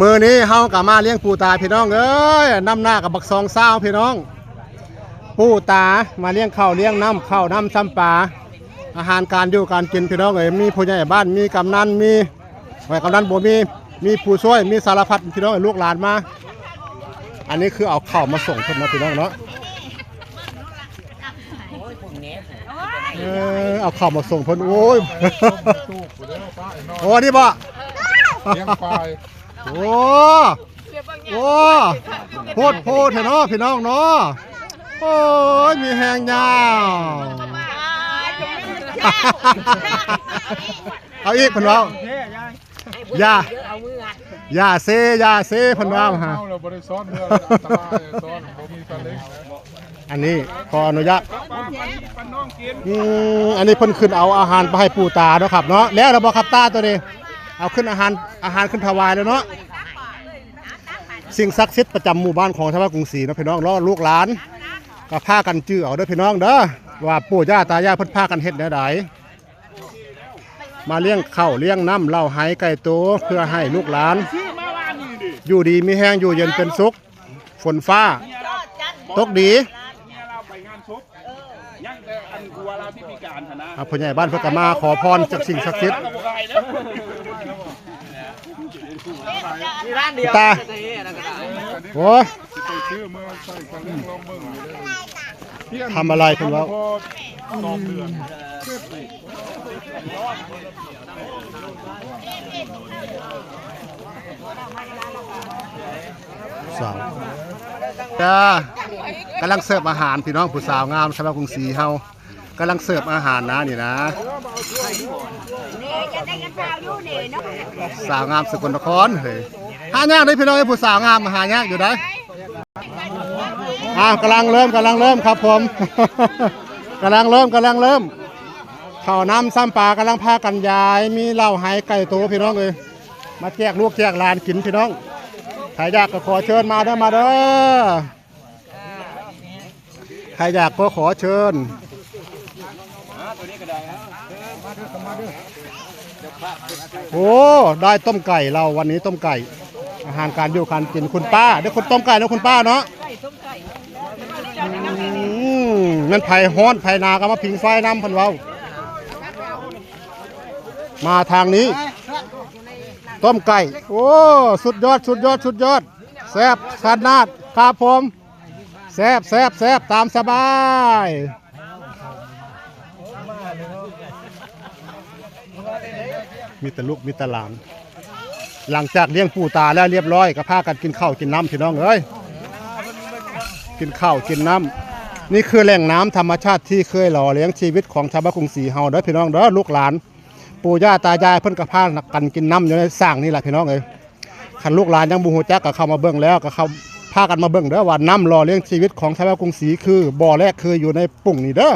มือนี้เฮากับมาเลี้ยงปูตาพี่น้องเอ้ยน้ำหน้ากับบักซองเศร้าพี่น้องปูตามาเลี้ยงข้าวเลี้ยงน้ำข้าวน้ำซ้ำปลาอาหารการอยู่การกินพี่น้องเอ้ยมีผู้ใหญ่บ้านมีกำนันมีไว้กำนันบ่มีผู้ช่วยมีสารพัดพี่น้องลูกหลานมาอันนี้คือเอาข้าวมาส่งเพิ่นนะพี่น้องเนาะเอาข้าวมาส่งเพิ่นโอ้ยโอ้นี่บ่เลี้ยงควายโอ้โพดเถอะเนาะพี่น้องเนาะโอ้ยมีแหงยาวเอาอีกเพิ่นว่าอย่าเซเพิ่นว่าฮะอันนี้ขออนุญาตอันนี้เพิ่นขึ้นเอาอาหารไปให้ปู่ตาเนาะครับเนาะแล้วเราบ่ครับตาตัวนี้เอาขึ้นอาหารขึ้นถวายแล้วเนาะสิ่งศักดิ์สิทธิ์ประจำหมู่บ้านของชาวบ้านกรุงศรีนะพี่น้องรอลูกหลานก็พากันจื้อเอาเด้อพี่น้องเด้อว่าปู่ย่าตายายเพิ่นพากันเฮ็ดแนวใดมาเลี้ยงข้าวเลี้ยงน้ำเหล้าไหไก่โตเพื่อให้ลูกหลานอยู่ดีมีแห้งอยู่เย็นเป็นสุขฝนฟ้าตกดีผู้ใหญ่บ้านเพิ่นก็มาขอพรจากสิ่งศักดิ์สิทธิ์ตาโอ้ทำอะไรเพิ่นว่าสาวกำลังเสิร์ฟอาหารพี่น้องผู้สาวงามชาวกรุงศรีเฮากำลังเสิร์ฟอาหารนะนี่นะสาวงามสกลนครเฮ้ยหายากเลยพี่น้องไอ้ผู้สาวงามหายากอยู่ได้กำลังเริ่มครับผมกำลังเริ่มข้าวน้ำซ้ำปลากำลังพากันยายมีเหล้าไหไก่โตพี่น้องเลยมาแจกลูกแจกหลานกินพี่น้องใครอยากก็ขอเชิญมาเด้อใครอยากก็ขอเชิญโอ้ได้ต้มไก่เราวันนี้ต้มไก่อาหารการอยู่การกินคุณป้าได้คนต้มไก่แล้วคุณป้าเนาะนั่นไผ่ฮ้อนไผ่นาก็มาผิงไฟน้ำพันเว้ามาทางนี้ต้มไก่โอ้สุดยอดแซ่บขนาดครับผมแซ่บตามสบายมีแต่ลูกมีแต่หลานหลังจากเลี้ยงปู่ตาแล้วเรียบร้อยก็พากันกินข้าวกินน้ำพี่น้องเอ้ยกินข้าวกินน้ำนี่คือแหล่งน้ำธรรมชาติที่เคยหล่อเลี้ยงชีวิตของชาวบ้านกรุงศรีเฮาเด้อพี่น้องเด้อลูกหลานปู่ย่าตายายเพิ่นก็พากันกินน้ำอยู่ในสร้างนี่แหละพี่น้องเอ้ยคันลูกหลานยังบ่ฮู้จักก็เข้ามาเบิ่งแล้วก็เข้าพากันมาเบิ่งเด้อว่าน้ำหล่อเลี้ยงชีวิตของชาวบ้านกรุงศรีคือบ่อแรกคืออยู่ในปุ่งนี่เด้อ